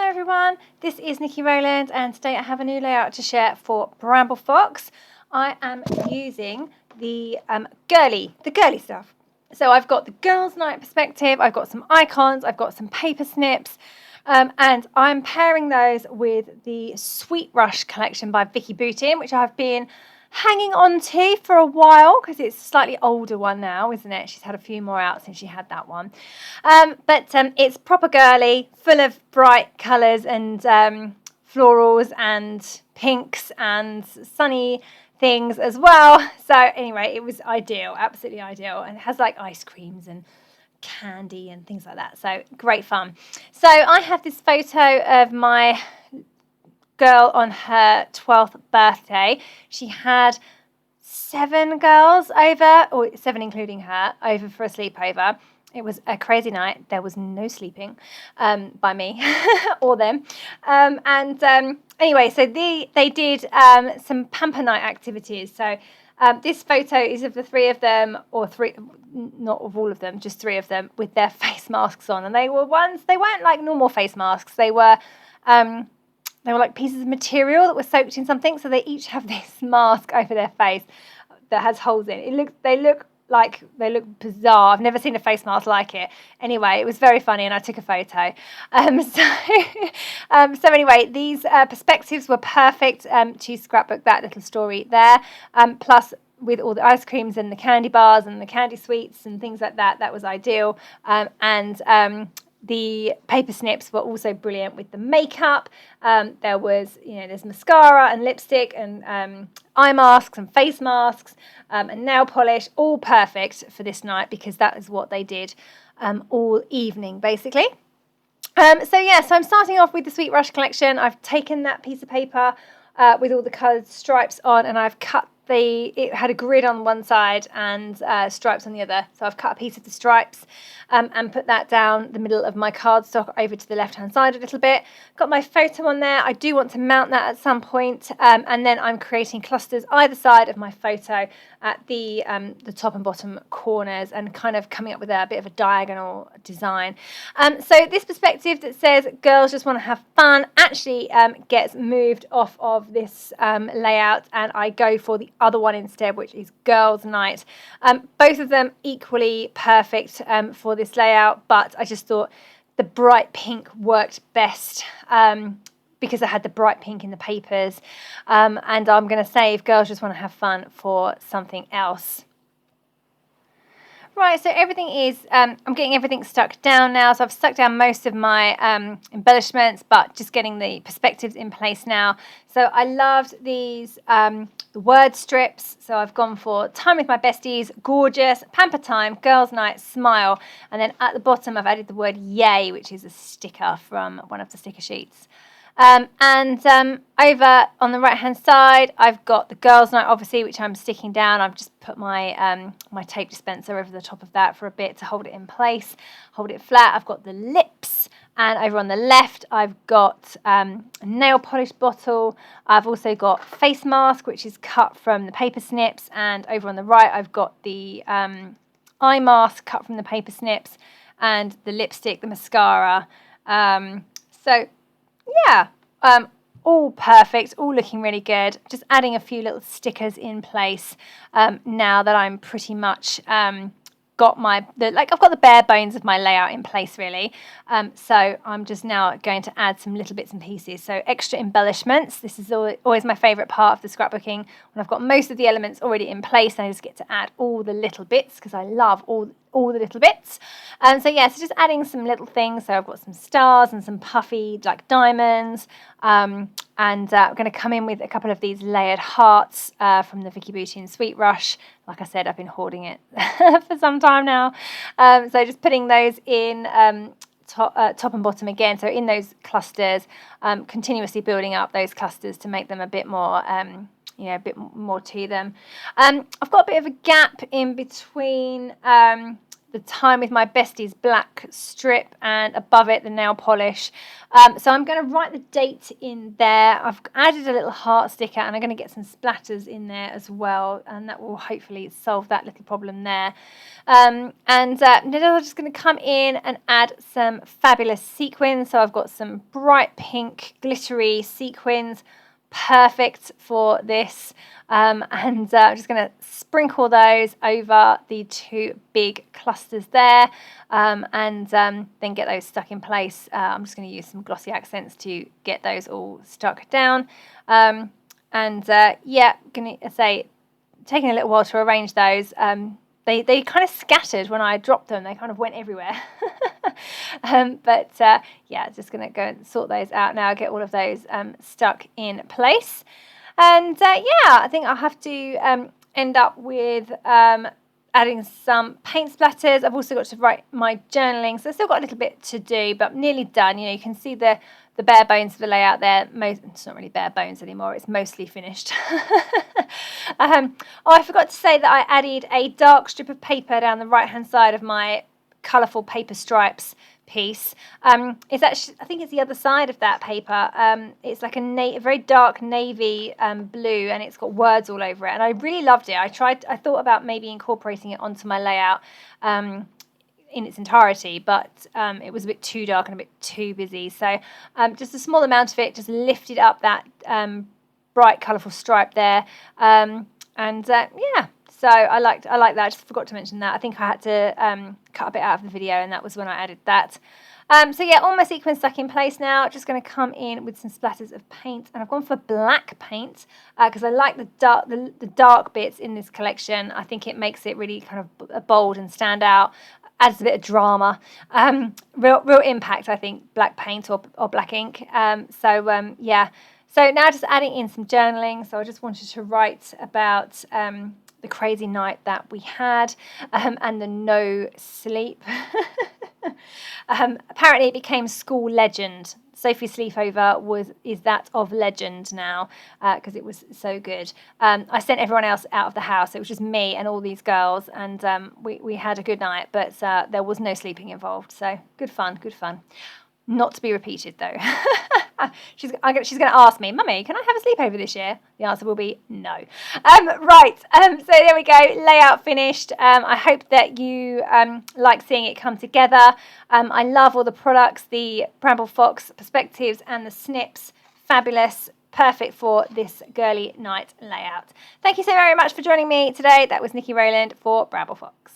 Hello everyone, this is Nikki Rowland and today I have a new layout to share for Bramble Fox. I am using the girly stuff. So I've got the Girls Night Perspective, I've got some icons, I've got some paper snips, and I'm pairing those with the Sweet Rush collection by Vicki Boutin, which I've been hanging on to for a while because it's a slightly older one now, isn't it? She's had a few more out since she had that one. But it's proper girly, full of bright colours and florals and pinks and sunny things as well. So anyway, it was ideal, absolutely ideal. And it has like ice creams and candy and things like that. So great fun. So I have this photo of my girl on her 12th birthday. She had 7 girls over, or 7 including her, over for a sleepover. It was a crazy night. There was no sleeping by me or them. Anyway, so they did some pamper night activities. So this photo is of the 3 of them, or 3, not of all of them, just 3 of them with their face masks on. And they weren't like normal face masks. They were like pieces of material that were soaked in something. So they each have this mask over their face that has holes in it. They look bizarre. I've never seen a face mask like it. Anyway, it was very funny and I took a photo. So anyway, these perspectives were perfect to scrapbook that little story there. Plus, with all the ice creams and the candy bars and the candy sweets and things like that, that was ideal. The paper snips were also brilliant with the makeup. There was, there's mascara and lipstick and eye masks and face masks and nail polish, all perfect for this night because that is what they did all evening, basically. So I'm starting off with the Sweet Rush collection. I've taken that piece of paper with all the coloured stripes on and I've cut it had a grid on one side and stripes on the other. So I've cut a piece of the stripes and put that down the middle of my cardstock over to the left-hand side a little bit. Got my photo on there. I do want to mount that at some point. And then I'm creating clusters either side of my photo at the top and bottom corners and kind of coming up with a bit of a diagonal design. So this perspective that says girls just want to have fun actually gets moved off of this layout and I go for the other one instead, which is Girls Night. Both of them equally perfect for this layout, but I just thought the bright pink worked best because I had the bright pink in the papers, and I'm going to save Girls Just Want to Have Fun for something else. Right, so everything is, I'm getting everything stuck down now. So I've stuck down most of my embellishments, but just getting the perspectives in place now. So I loved these the word strips. So I've gone for Time with My Besties, Gorgeous, Pamper Time, Girls Night, Smile. And then at the bottom, I've added the word Yay, which is a sticker from one of the sticker sheets. Over on the right hand side I've got the Girls Night obviously, which I'm sticking down. I've just put my my tape dispenser over the top of that for a bit to hold it in place, hold it flat. I've got the lips, and over on the left I've got a nail polish bottle. I've also got face mask, which is cut from the paper snips, and over on the right I've got the eye mask cut from the paper snips, and the lipstick, the mascara. All perfect, all looking really good. Just adding a few little stickers in place now that I'm pretty much I've got the bare bones of my layout in place really. So I'm just now going to add some little bits and pieces. So extra embellishments. This is always my favourite part of the scrapbooking when I've got most of the elements already in place and I just get to add all the little bits because I love all the little bits. So just adding some little things. So I've got some stars and some puffy like diamonds. I'm going to come in with a couple of these layered hearts from the Vicki Boutin Sweet Rush. Like I said, I've been hoarding it for some time now. So just putting those in top and bottom again. So in those clusters, continuously building up those clusters to make them a bit more a bit more to them. I've got a bit of a gap in between the Time with My Besties black strip, and above it the nail polish. So I'm going to write the date in there. I've added a little heart sticker, and I'm going to get some splatters in there as well, and that will hopefully solve that little problem there. Then I'm just going to come in and add some fabulous sequins. So I've got some bright pink glittery sequins, perfect for this. I'm just going to sprinkle those over the two big clusters there, then get those stuck in place. I'm just going to use some glossy accents to get those all stuck down. Going to say, taking a little while to arrange those. They kind of scattered when I dropped them. They kind of went everywhere. Just going to go and sort those out now, get all of those stuck in place. I think I'll have to end up with adding some paint splatters. I've also got to write my journaling, so I've still got a little bit to do, but I'm nearly done. You can see the bare bones of the layout there. It's not really bare bones anymore. It's mostly finished. I forgot to say that I added a dark strip of paper down the right-hand side of my colourful paper stripes piece. It's actually, I think it's the other side of that paper. It's like a very dark navy blue, and it's got words all over it, and I really loved it. I thought about maybe incorporating it onto my layout in its entirety, but it was a bit too dark and a bit too busy, so just a small amount of it just lifted up that bright colourful stripe there. So I like that. I just forgot to mention that. I think I had to cut a bit out of the video, and that was when I added that. All my sequins stuck in place now. Just going to come in with some splatters of paint, and I've gone for black paint because I like the dark bits in this collection. I think it makes it really kind of bold and stand out. Adds a bit of drama, real impact, I think, black paint or black ink. So now just adding in some journaling. So I just wanted to write about the crazy night that we had and the no sleep. Apparently it became school legend. Sophie's sleepover is that of legend now because it was so good. I sent everyone else out of the house. It was just me and all these girls, and we had a good night, but there was no sleeping involved. So good fun. Not to be repeated though. She's going to ask me, Mummy, can I have a sleepover this year? The answer will be no. So there we go, layout finished. I hope that you like seeing it come together. I love all the products, the Bramble Fox Perspectives and the Snips. Fabulous, perfect for this girly night layout. Thank you so very much for joining me today. That was Nikki Rowland for Bramble Fox.